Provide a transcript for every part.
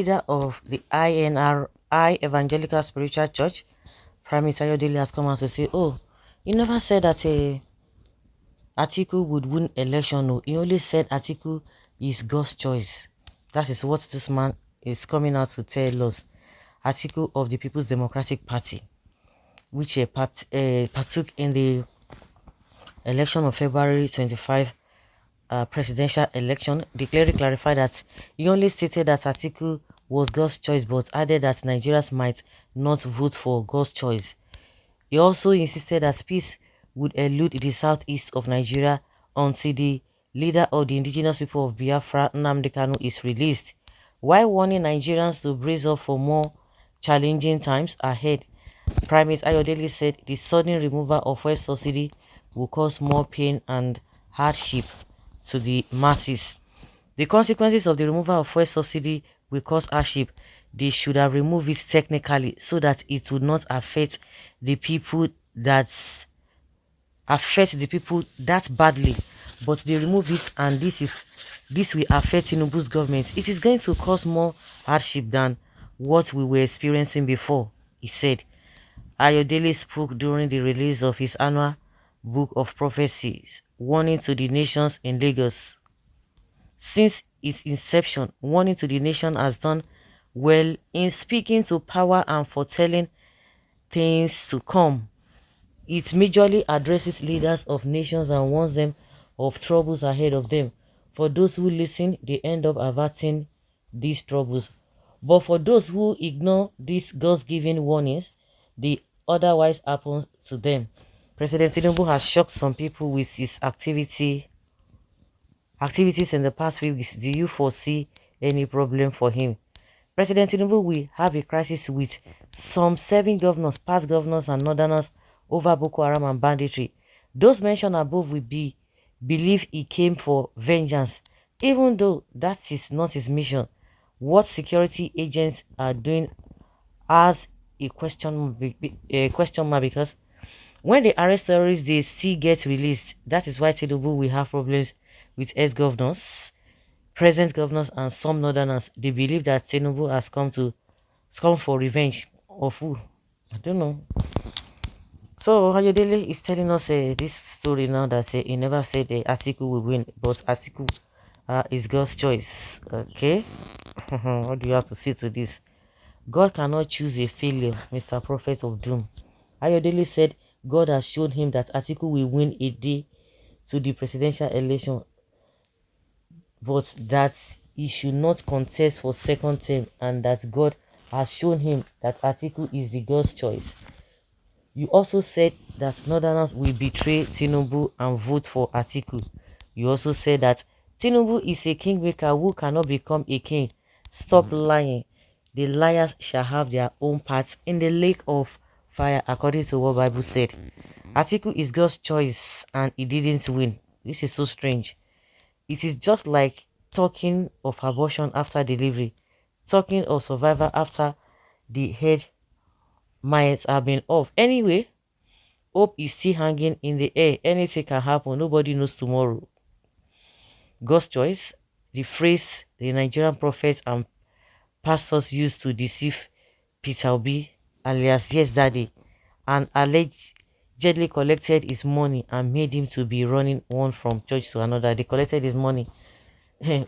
leader of the INRI Evangelical Spiritual Church, Primate Ayodele, has come out to say, oh, he never said that Atiku would win election. No, he only said Atiku is God's choice. That is what this man is coming out to tell us. Atiku of the People's Democratic Party, which partook in the election of February 25 presidential election, declared clarified that he only stated that Atiku was God's choice, but added that Nigerians might not vote for God's choice. He also insisted that peace would elude the southeast of Nigeria until the leader of the indigenous people of Biafra, Nnamdi Kanu, is released, while warning Nigerians to brace up for more challenging times ahead. Primate Ayodele said the sudden removal of fuel subsidy will cause more pain and hardship to the masses. The consequences of the removal of fuel subsidy will cause hardship. They should have removed it technically so that it would not affect the people that badly. But they remove it, and this will affect Tinubu's government. It is going to cause more hardship than what we were experiencing before, he said. Ayodele spoke during the release of his annual book of prophecies, warning to the nations in Lagos. Since its inception, warning to the nation has done well in speaking to power and foretelling things to come. It majorly addresses leaders of nations and warns them of troubles ahead of them. For those who listen, they end up averting these troubles. But for those who ignore these God-given warnings, they otherwise happen to them. President Tinubu has shocked some people with his activities in the past few weeks. Do you foresee any problem for him? President Tinubu will have a crisis with some 7 governors, past governors and northerners over Boko Haram and banditry. Those mentioned above will believe he came for vengeance, even though that is not his mission. What security agents are doing as a question mark, because when they arrest terrorists, they still get released. That is why Tinubu will have problems with ex-governors, present governors, and some northerners. They believe that Tinubu has come for revenge of who? I don't know. So Ayodele is telling us this story now that he never said Atiku will win, but Atiku is God's choice. Okay, what do you have to say to this? God cannot choose a failure, Mr. Prophet of Doom. Ayodele said God has shown him that Atiku will win a day to the presidential election, but that he should not contest for second term, and that God has shown him that Atiku is the God's choice. You also said that Northerners will betray Tinubu and vote for Atiku. You also said that Tinubu is a kingmaker who cannot become a king. Stop lying. The liars shall have their own parts in the lake of fire, according to what Bible said. Atiku is God's choice and he didn't win. This is so strange. It is just like talking of abortion after delivery, talking of survival after the head might have been off. Anyway, hope is still hanging in the air. Anything can happen. Nobody knows tomorrow. God's choice, the phrase the Nigerian prophets and pastors used to deceive Peter Obi, alias Yes Daddy, and allegedly collected his money and made him to be running one from church to another. They collected his money.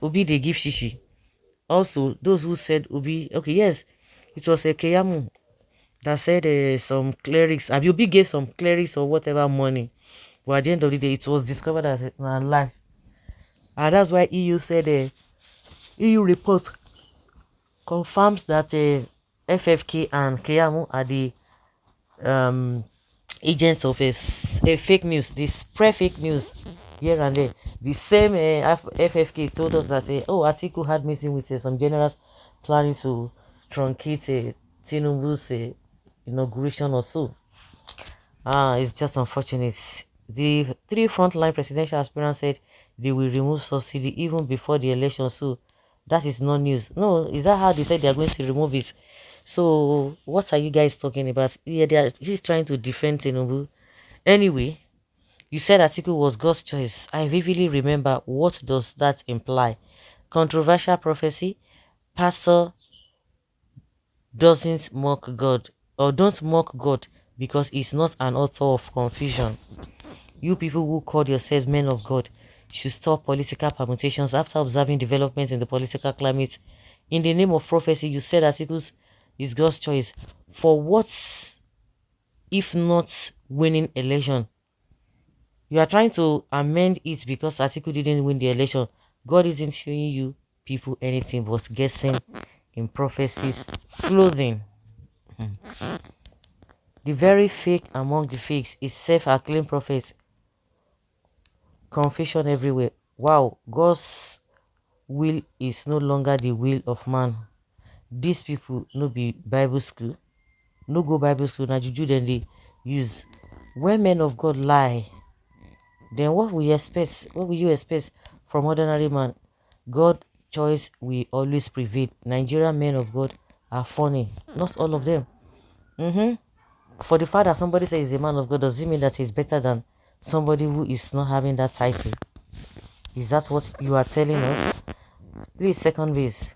Obi, they give shishi. Also, those who said Obi, okay, yes, it was a Keyamu that said some clerics, Obi gave some clerics or whatever money. But at the end of the day, it was discovered as a lie. And that's why EU said EU report confirms that FFK and Keyamu are the agents of a fake news. They spread fake news here and there. The same FFK told us that oh, Atiku had meeting with some generals planning to truncate Tinubu's inauguration or so. It's just unfortunate. The 3 frontline presidential aspirants said they will remove subsidy even before the election, so that is no news. No, is that how they said they are going to remove it? So what are you guys talking about? Yeah, he's trying to defend Tinubu. Anyway, you said Atiku was God's choice. I vividly remember. What does that imply? Controversial prophecy? Pastor doesn't mock God, or don't mock God, because he's not an author of confusion. You people who call yourselves men of God should stop political permutations after observing developments in the political climate. In the name of prophecy, you said articles is God's choice. For what if not winning election? You are trying to amend it because Atiku didn't win the election. God isn't showing you people anything but guessing in prophecies, clothing. The very fake among the fakes is self-acclaimed prophets. Confusion everywhere. Wow, God's will is no longer the will of man. These people no be Bible school, no go Bible school, na juju then they use. When men of God lie, then what will you expect? What will you expect from ordinary man? God choice will always prevail. Nigerian men of God are funny. Not all of them. For the fact that somebody says he's a man of God, does it mean that he's better than somebody who is not having that title? Is that what you are telling us? Please, second base.